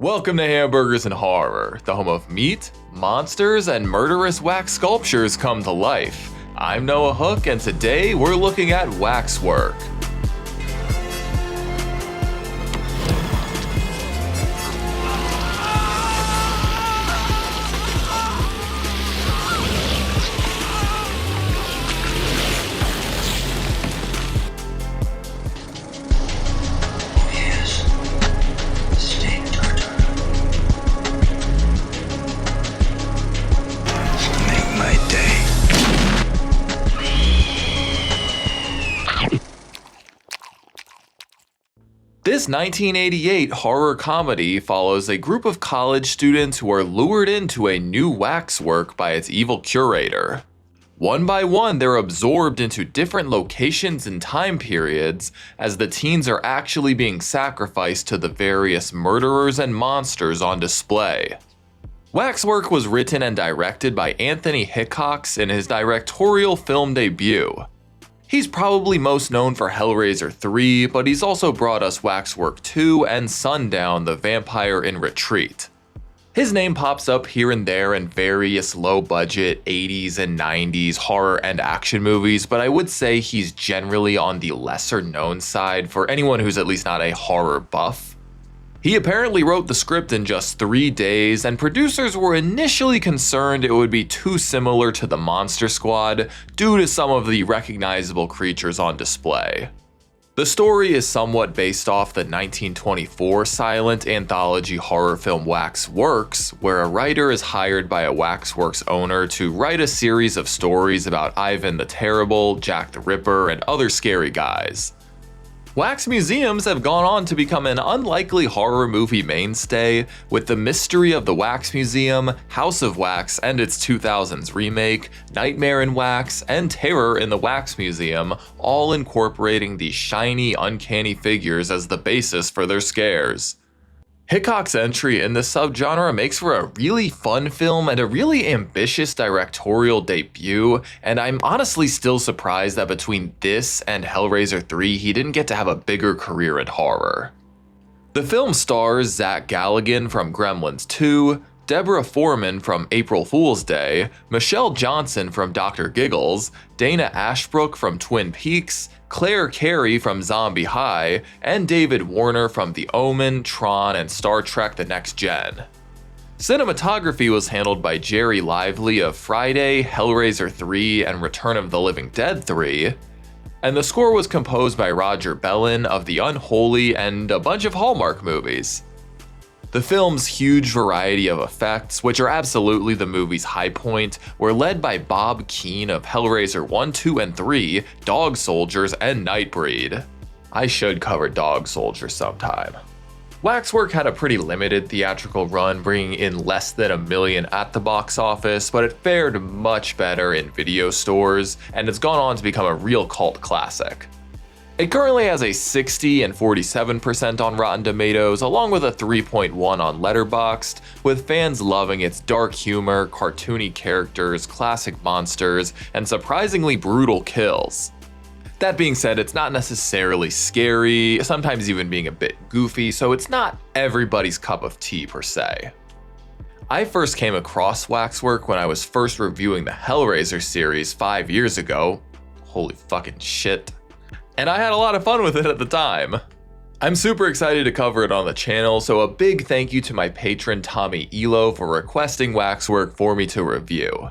Welcome to Hamburgers and Horror, the home of meat, monsters, and murderous wax sculptures come to life. I'm Noah Hook, and today we're looking at Waxwork. This 1988 horror comedy follows a group of college students who are lured into a new waxwork by its evil curator. One by one, they're absorbed into different locations and time periods as the teens are actually being sacrificed to the various murderers and monsters on display. Waxwork was written and directed by Anthony Hickox in his directorial film debut. He's probably most known for Hellraiser 3, but he's also brought us Waxwork 2 and Sundown: The Vampire in Retreat. His name pops up here and there in various low-budget 80s and 90s horror and action movies, but I would say he's generally on the lesser-known side for anyone who's at least not a horror buff. He apparently wrote the script in just 3 days, and producers were initially concerned it would be too similar to the Monster Squad due to some of the recognizable creatures on display. The story is somewhat based off the 1924 silent anthology horror film Waxworks, where a writer is hired by a Waxworks owner to write a series of stories about Ivan the Terrible, Jack the Ripper, and other scary guys. Wax museums have gone on to become an unlikely horror movie mainstay, with The Mystery of the Wax Museum, House of Wax and its 2000s remake, Nightmare in Wax, and Terror in the Wax Museum all incorporating these shiny, uncanny figures as the basis for their scares. Hickox's entry in this subgenre makes for a really fun film and a really ambitious directorial debut, and I'm honestly still surprised that between this and Hellraiser 3 he didn't get to have a bigger career in horror. The film stars Zach Galligan from Gremlins 2, Deborah Foreman from April Fool's Day, Michelle Johnson from Dr. Giggles, Dana Ashbrook from Twin Peaks, Claire Carey from Zombie High, and David Warner from The Omen, Tron, and Star Trek: The Next Gen. Cinematography was handled by Jerry Lively of Friday, Hellraiser 3, and Return of the Living Dead 3, and the score was composed by Roger Bellin of The Unholy and a bunch of Hallmark movies. The film's huge variety of effects, which are absolutely the movie's high point, were led by Bob Keane of Hellraiser 1, 2, and 3, Dog Soldiers, and Nightbreed. I should cover Dog Soldiers sometime. Waxwork had a pretty limited theatrical run, bringing in less than $1 million at the box office, but it fared much better in video stores, and it's gone on to become a real cult classic. It currently has a 60 and 47% on Rotten Tomatoes, along with a 3.1 on Letterboxd, with fans loving its dark humor, cartoony characters, classic monsters, and surprisingly brutal kills. That being said, it's not necessarily scary, sometimes even being a bit goofy, so it's not everybody's cup of tea per se. I first came across Waxwork when I was first reviewing the Hellraiser series 5 years ago. Holy fucking shit. And I had a lot of fun with it at the time. I'm super excited to cover it on the channel, so a big thank you to my patron Tommy Elo for requesting Waxwork for me to review.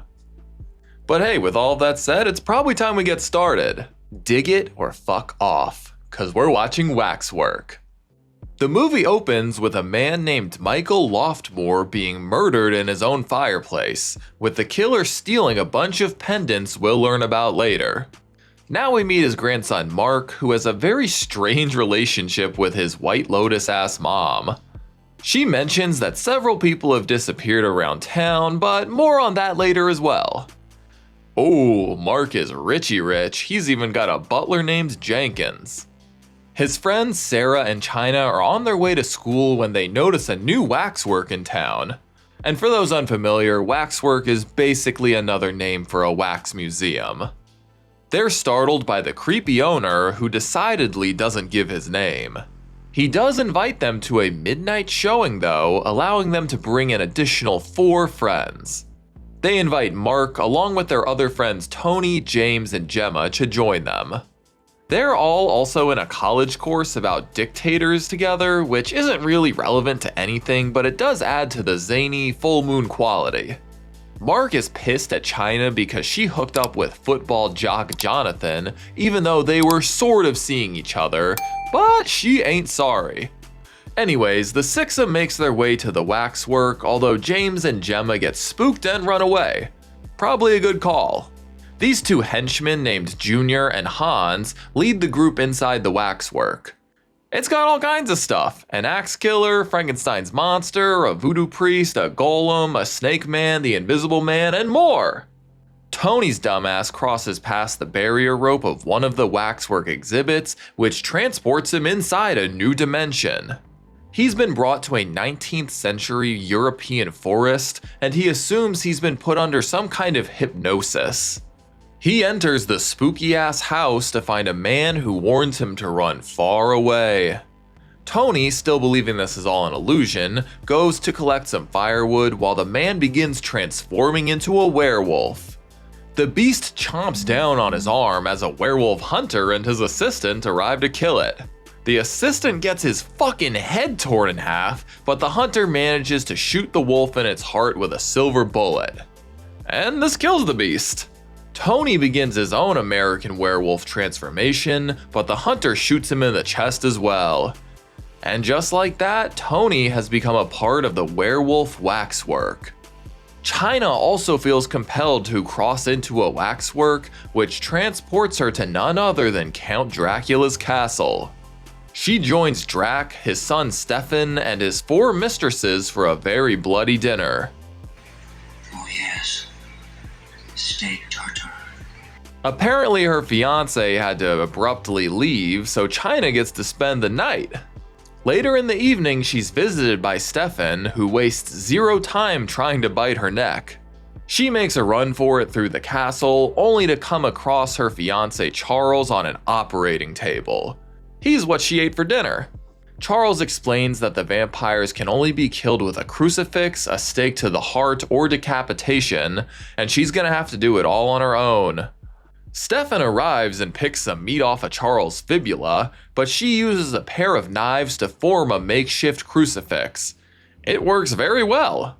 But hey, with all of that said, it's probably time we get started. Dig it or fuck off, cause we're watching Waxwork. The movie opens with a man named Michael Loftmore being murdered in his own fireplace, with the killer stealing a bunch of pendants we'll learn about later. Now we meet his grandson Mark, who has a very strange relationship with his White Lotus-ass mom. She mentions that several people have disappeared around town, but more on that later as well. Oh, Mark is richy rich, he's even got a butler named Jenkins. His friends Sarah and China are on their way to school when they notice a new waxwork in town. And for those unfamiliar, waxwork is basically another name for a wax museum. They're startled by the creepy owner, who decidedly doesn't give his name. He does invite them to a midnight showing though, allowing them to bring an additional 4 friends. They invite Mark along with their other friends Tony, James, and Gemma to join them. They're all also in a college course about dictators together, which isn't really relevant to anything, but it does add to the zany, full moon quality. Mark is pissed at China because she hooked up with football jock Jonathan, even though they were sort of seeing each other, but she ain't sorry. Anyways, the 6 of them makes their way to the Waxwork, although James and Gemma get spooked and run away. Probably a good call. These 2 henchmen named Junior and Hans lead the group inside the Waxwork. It's got all kinds of stuff: an axe killer, Frankenstein's monster, a voodoo priest, a golem, a snake man, the invisible man, and more. Tony's dumbass crosses past the barrier rope of one of the Waxwork exhibits, which transports him inside a new dimension. He's been brought to a 19th century European forest, and he assumes he's been put under some kind of hypnosis. He enters the spooky-ass house to find a man who warns him to run far away. Tony, still believing this is all an illusion, goes to collect some firewood while the man begins transforming into a werewolf. The beast chomps down on his arm as a werewolf hunter and his assistant arrive to kill it. The assistant gets his fucking head torn in half, but the hunter manages to shoot the wolf in its heart with a silver bullet. And this kills the beast. Tony begins his own American werewolf transformation, but the hunter shoots him in the chest as well. And just like that, Tony has become a part of the werewolf Waxwork. China also feels compelled to cross into a Waxwork, which transports her to none other than Count Dracula's castle. She joins Drac, his son Stefan, and his 4 mistresses for a very bloody dinner. Oh yes, steak tartare. Apparently her fiancé had to abruptly leave, so China gets to spend the night. Later in the evening, she's visited by Stefan, who wastes 0 time trying to bite her neck. She makes a run for it through the castle, only to come across her fiancé Charles on an operating table. He's what she ate for dinner. Charles explains that the vampires can only be killed with a crucifix, a stake to the heart, or decapitation, and she's gonna have to do it all on her own. Stefan arrives and picks some meat off of Charles' fibula, but she uses a pair of knives to form a makeshift crucifix. It works very well.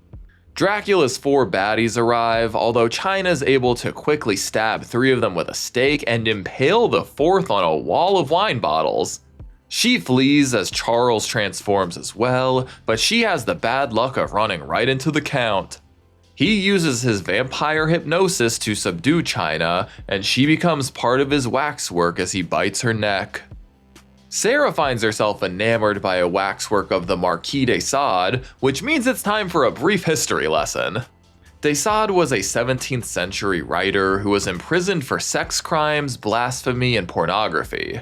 Dracula's 4 baddies arrive, although China's able to quickly stab 3 of them with a stake and impale the 4th on a wall of wine bottles. She flees as Charles transforms as well, but she has the bad luck of running right into the Count. He uses his vampire hypnosis to subdue China, and she becomes part of his waxwork as he bites her neck. Sarah finds herself enamored by a waxwork of the Marquis de Sade, which means it's time for a brief history lesson. De Sade was a 17th century writer who was imprisoned for sex crimes, blasphemy, and pornography.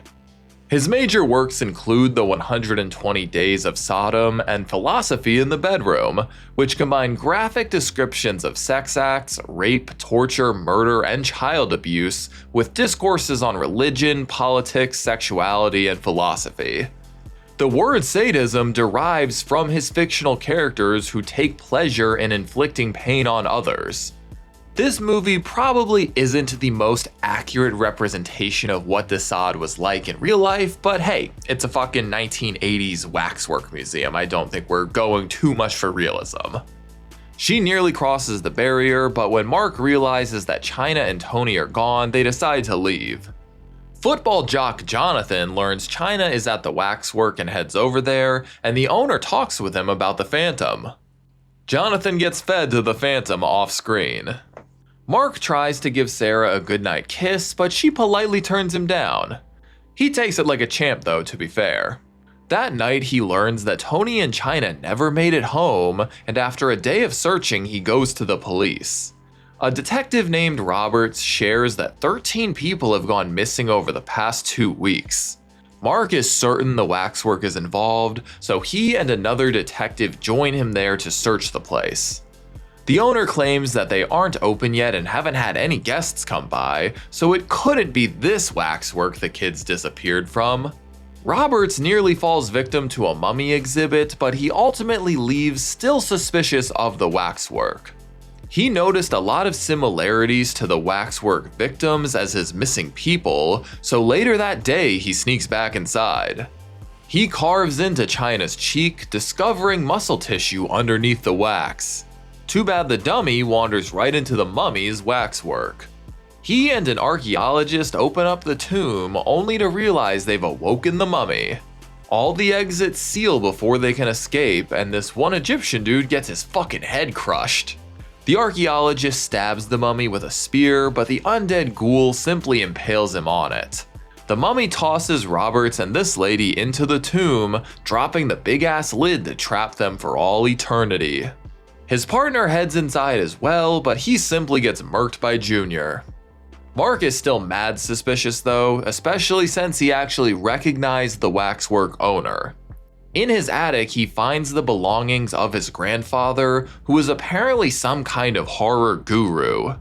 His major works include The 120 Days of Sodom and Philosophy in the Bedroom, which combine graphic descriptions of sex acts, rape, torture, murder, and child abuse with discourses on religion, politics, sexuality, and philosophy. The word sadism derives from his fictional characters who take pleasure in inflicting pain on others. This movie probably isn't the most accurate representation of what de Sade was like in real life, but hey, it's a fucking 1980s waxwork museum. I don't think we're going too much for realism. She nearly crosses the barrier, but when Mark realizes that China and Tony are gone, they decide to leave. Football jock Jonathan learns China is at the waxwork and heads over there, and the owner talks with him about the Phantom. Jonathan gets fed to the Phantom off screen. Mark tries to give Sarah a goodnight kiss, but she politely turns him down. He takes it like a champ though, to be fair. That night he learns that Tony and China never made it home, and after a day of searching he goes to the police. A detective named Roberts shares that 13 people have gone missing over the past 2 weeks. Mark is certain the waxwork is involved, so he and another detective join him there to search the place. The owner claims that they aren't open yet and haven't had any guests come by, so it couldn't be this waxwork the kids disappeared from. Roberts nearly falls victim to a mummy exhibit, but he ultimately leaves still suspicious of the waxwork. He noticed a lot of similarities to the waxwork victims as his missing people, so later that day he sneaks back inside. He carves into China's cheek, discovering muscle tissue underneath the wax. Too bad the dummy wanders right into the mummy's waxwork. He and an archaeologist open up the tomb only to realize they've awoken the mummy. All the exits seal before they can escape, and this one Egyptian dude gets his fucking head crushed. The archaeologist stabs the mummy with a spear, but the undead ghoul simply impales him on it. The mummy tosses Roberts and this lady into the tomb, dropping the big-ass lid that trapped them for all eternity. His partner heads inside as well, but he simply gets murked by Junior. Mark is still mad suspicious though, especially since he actually recognized the waxwork owner. In his attic, he finds the belongings of his grandfather, who is apparently some kind of horror guru.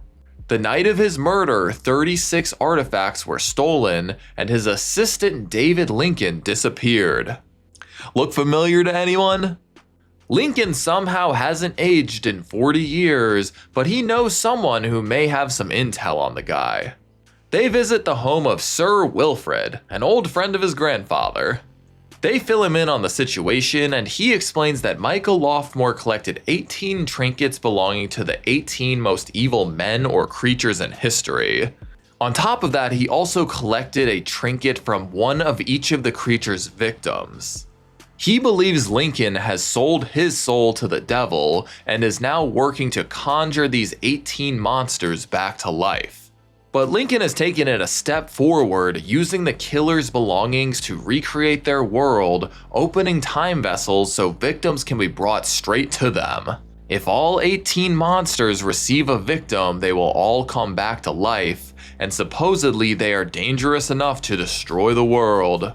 The night of his murder, 36 artifacts were stolen, and his assistant David Lincoln disappeared. Look familiar to anyone? Lincoln somehow hasn't aged in 40 years, but he knows someone who may have some intel on the guy. They visit the home of Sir Wilfrid, an old friend of his grandfather. They fill him in on the situation, and he explains that Michael Loftmore collected 18 trinkets belonging to the 18 most evil men or creatures in history. On top of that, he also collected a trinket from one of each of the creature's victims. He believes Lincoln has sold his soul to the devil and is now working to conjure these 18 monsters back to life. But Lincoln has taken it a step forward, using the killer's belongings to recreate their world, opening time vessels so victims can be brought straight to them. If all 18 monsters receive a victim, they will all come back to life, and supposedly they are dangerous enough to destroy the world.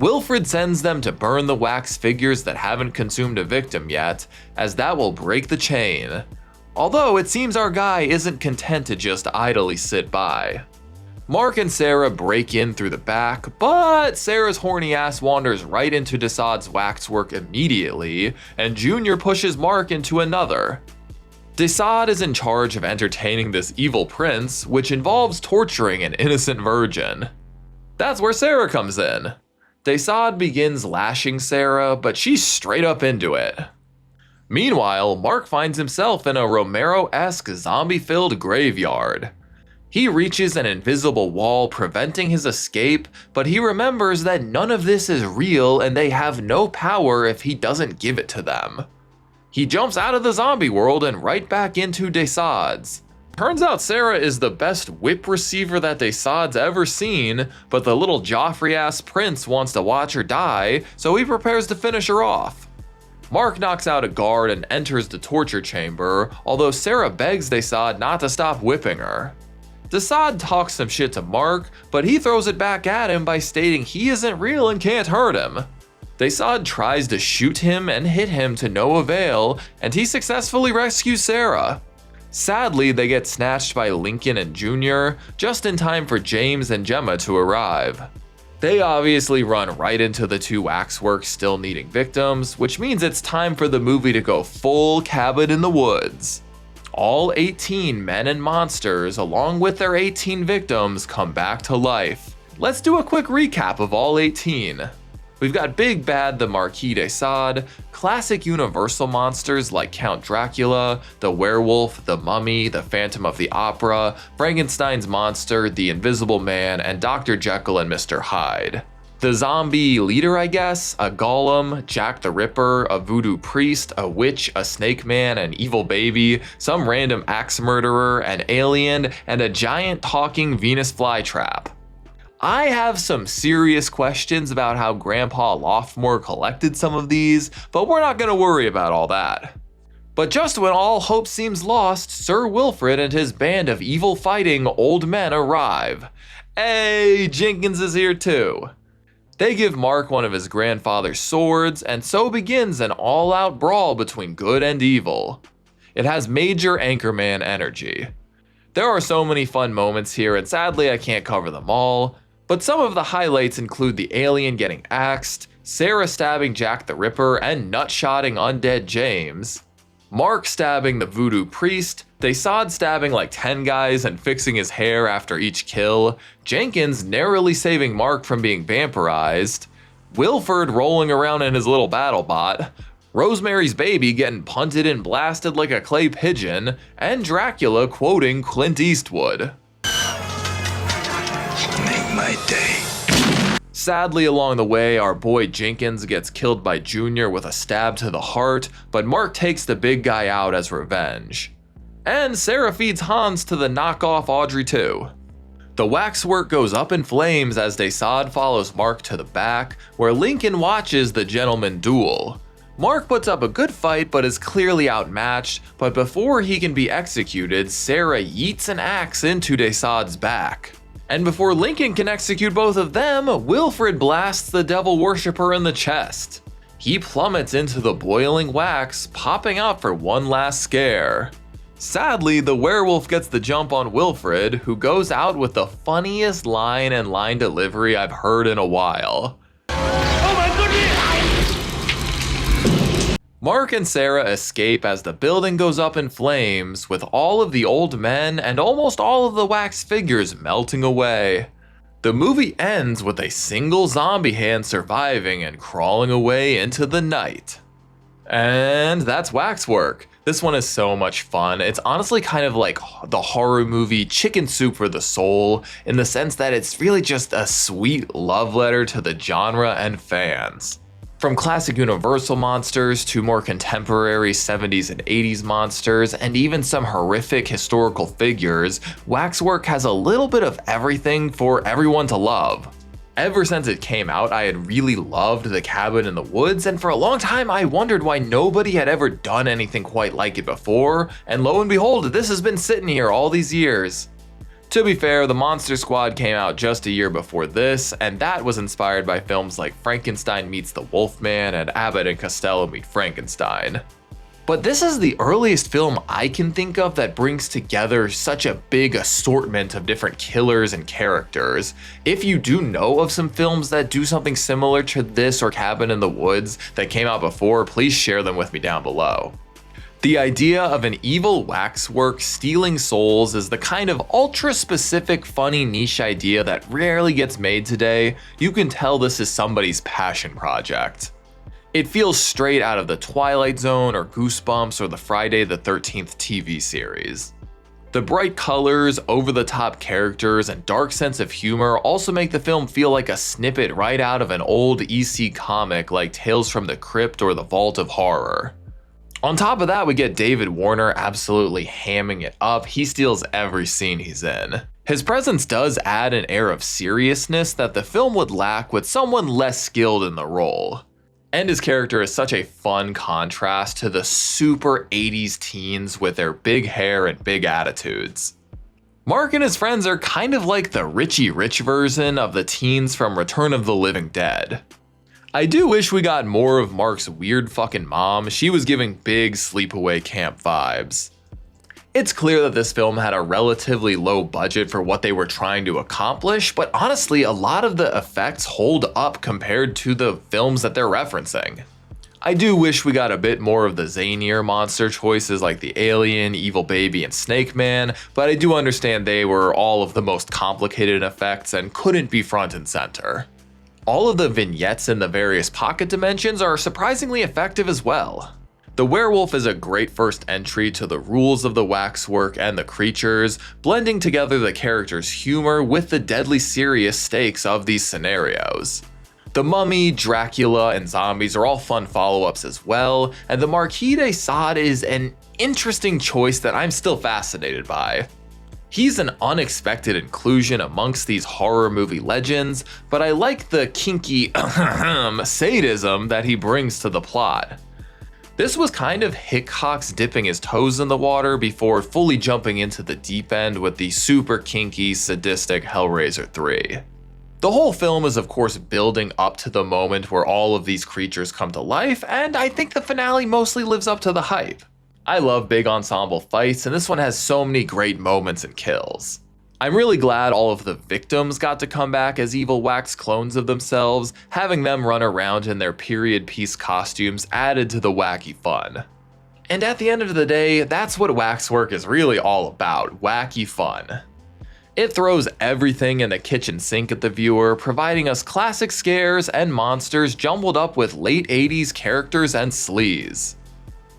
Wilfrid sends them to burn the wax figures that haven't consumed a victim yet, as that will break the chain. Although it seems our guy isn't content to just idly sit by. Mark and Sarah break in through the back, but Sarah's horny ass wanders right into Desaad's waxwork immediately, and Junior pushes Mark into another. Desaad is in charge of entertaining this evil prince, which involves torturing an innocent virgin. That's where Sarah comes in. Desaad begins lashing Sarah, but she's straight up into it. Meanwhile, Mark finds himself in a Romero-esque zombie-filled graveyard. He reaches an invisible wall preventing his escape, but he remembers that none of this is real and they have no power if he doesn't give it to them. He jumps out of the zombie world and right back into Desaad's. Turns out Sarah is the best whip receiver that Desaad's ever seen, but the little Joffrey-ass prince wants to watch her die, so he prepares to finish her off. Mark knocks out a guard and enters the torture chamber, although Sarah begs Desaad not to stop whipping her. Desaad talks some shit to Mark, but he throws it back at him by stating he isn't real and can't hurt him. Desaad tries to shoot him and hit him to no avail, and he successfully rescues Sarah. Sadly, they get snatched by Lincoln and Junior, just in time for James and Gemma to arrive. They obviously run right into the two waxworks still needing victims, which means it's time for the movie to go full cabin in the woods. All 18 men and monsters, along with their 18 victims, come back to life. Let's do a quick recap of all 18. We've got Big Bad the Marquis de Sade, classic Universal monsters like Count Dracula, the Werewolf, the Mummy, the Phantom of the Opera, Frankenstein's monster, the Invisible Man, and Dr. Jekyll and Mr. Hyde. The zombie leader, I guess, a golem, Jack the Ripper, a voodoo priest, a witch, a snake man, an evil baby, some random axe murderer, an alien, and a giant talking Venus flytrap. I have some serious questions about how Grandpa Loftmore collected some of these, but we're not gonna worry about all that. But just when all hope seems lost, Sir Wilfrid and his band of evil fighting old men arrive. Hey, Jenkins is here too. They give Mark one of his grandfather's swords, and so begins an all-out brawl between good and evil. It has major Anchorman energy. There are so many fun moments here, and sadly I can't cover them all, But some of the highlights include the alien getting axed, Sarah stabbing Jack the Ripper and nutshotting undead James, Mark stabbing the voodoo priest, Desaad stabbing like 10 guys and fixing his hair after each kill, Jenkins narrowly saving Mark from being vampirized, Wilford rolling around in his little battle bot, Rosemary's Baby getting punted and blasted like a clay pigeon, and Dracula quoting Clint Eastwood. Make my day. Sadly, along the way, our boy Jenkins gets killed by Junior with a stab to the heart, but Mark takes the big guy out as revenge. And Sarah feeds Hans to the knockoff Audrey too. The waxwork goes up in flames as Desaad follows Mark to the back, where Lincoln watches the gentleman duel. Mark puts up a good fight but is clearly outmatched, but before he can be executed, Sarah yeets an axe into Desaad's back. And before Lincoln can execute both of them, Wilfred blasts the devil worshipper in the chest. He plummets into the boiling wax, popping out for one last scare. Sadly, the werewolf gets the jump on Wilfred, who goes out with the funniest line and line delivery I've heard in a while. Oh my goodness! Mark and Sarah escape as the building goes up in flames, with all of the old men and almost all of the wax figures melting away. The movie ends with a single zombie hand surviving and crawling away into the night. And that's Waxwork. This one is so much fun. It's honestly kind of like the horror movie Chicken Soup for the Soul, in the sense that it's really just a sweet love letter to the genre and fans. From classic Universal monsters to more contemporary 70s and 80s monsters, and even some horrific historical figures, Waxwork has a little bit of everything for everyone to love. Ever since it came out, I had really loved The Cabin in the Woods, and for a long time I wondered why nobody had ever done anything quite like it before, and lo and behold, this has been sitting here all these years. To be fair, the Monster Squad came out just a year before this, and that was inspired by films like Frankenstein Meets the Wolfman and Abbott and Costello Meet Frankenstein. But this is the earliest film I can think of that brings together such a big assortment of different killers and characters. If you do know of some films that do something similar to this or Cabin in the Woods that came out before, please share them with me down below. The idea of an evil waxwork stealing souls is the kind of ultra-specific, funny niche idea that rarely gets made today. You can tell this is somebody's passion project. It feels straight out of the Twilight Zone or Goosebumps or the Friday the 13th TV series. The bright colors, over-the-top characters, and dark sense of humor also make the film feel like a snippet right out of an old EC comic like Tales from the Crypt or The Vault of Horror. On top of that, we get David Warner absolutely hamming it up. He steals every scene he's in. His presence does add an air of seriousness that the film would lack with someone less skilled in the role. And his character is such a fun contrast to the super 80s teens with their big hair and big attitudes. Mark and his friends are kind of like the Richie Rich version of the teens from Return of the Living Dead. I do wish we got more of Mark's weird fucking mom. She was giving big sleepaway camp vibes. It's clear that this film had a relatively low budget for what they were trying to accomplish, but honestly, a lot of the effects hold up compared to the films that they're referencing. I do wish we got a bit more of the zanier monster choices like the Alien, Evil Baby, and Snake Man, but I do understand they were all of the most complicated effects and couldn't be front and center. All of the vignettes in the various pocket dimensions are surprisingly effective as well. The werewolf is a great first entry to the rules of the waxwork and the creatures, blending together the characters' humor with the deadly serious stakes of these scenarios. The Mummy, Dracula, and zombies are all fun follow-ups as well, and the Marquis de Sade is an interesting choice that I'm still fascinated by. He's an unexpected inclusion amongst these horror movie legends, but I like the kinky sadism that he brings to the plot. This was kind of Hickox dipping his toes in the water before fully jumping into the deep end with the super kinky, sadistic Hellraiser 3. The whole film is of course building up to the moment where all of these creatures come to life, and I think the finale mostly lives up to the hype. I love big ensemble fights, and this one has so many great moments and kills. I'm really glad all of the victims got to come back as evil wax clones of themselves. Having them run around in their period piece costumes added to the wacky fun. And at the end of the day, that's what Waxwork is really all about, wacky fun. It throws everything in the kitchen sink at the viewer, providing us classic scares and monsters jumbled up with late 80s characters and sleaze.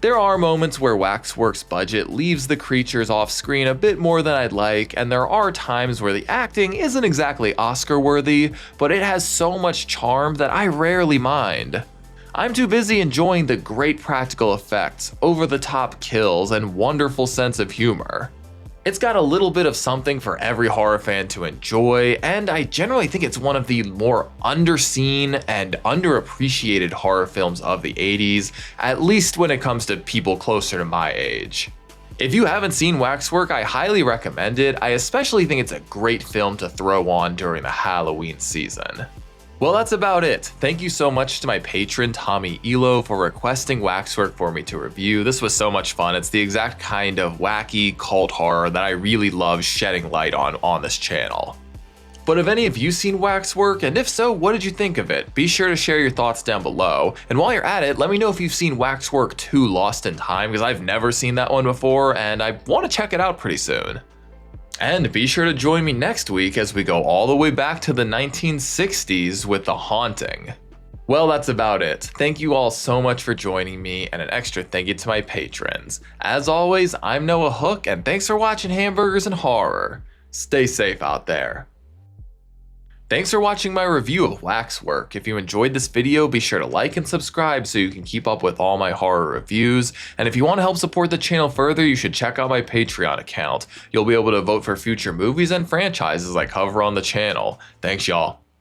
There are moments where Waxwork's budget leaves the creatures off screen a bit more than I'd like, and there are times where the acting isn't exactly Oscar-worthy, but it has so much charm that I rarely mind. I'm too busy enjoying the great practical effects, over-the-top kills, and wonderful sense of humor. It's got a little bit of something for every horror fan to enjoy, and I generally think it's one of the more underseen and underappreciated horror films of the 80s, at least when it comes to people closer to my age. If you haven't seen Waxwork, I highly recommend it. I especially think it's a great film to throw on during the Halloween season. Well, that's about it. Thank you so much to my patron Tommy Elo for requesting Waxwork for me to review. This was so much fun. It's the exact kind of wacky cult horror that I really love shedding light on this channel. But have any of you seen Waxwork? And if so, what did you think of it? Be sure to share your thoughts down below. And while you're at it, let me know if you've seen Waxwork 2 Lost in Time, because I've never seen that one before and I want to check it out pretty soon. And be sure to join me next week as we go all the way back to the 1960s with The Haunting. Well, that's about it. Thank you all so much for joining me, and an extra thank you to my patrons. As always, I'm Noah Hook, and thanks for watching Hamburgers and Horror. Stay safe out there. Thanks for watching my review of Waxwork. If you enjoyed this video, be sure to like and subscribe so you can keep up with all my horror reviews. And if you want to help support the channel further, you should check out my Patreon account. You'll be able to vote for future movies and franchises I cover on the channel. Thanks, y'all.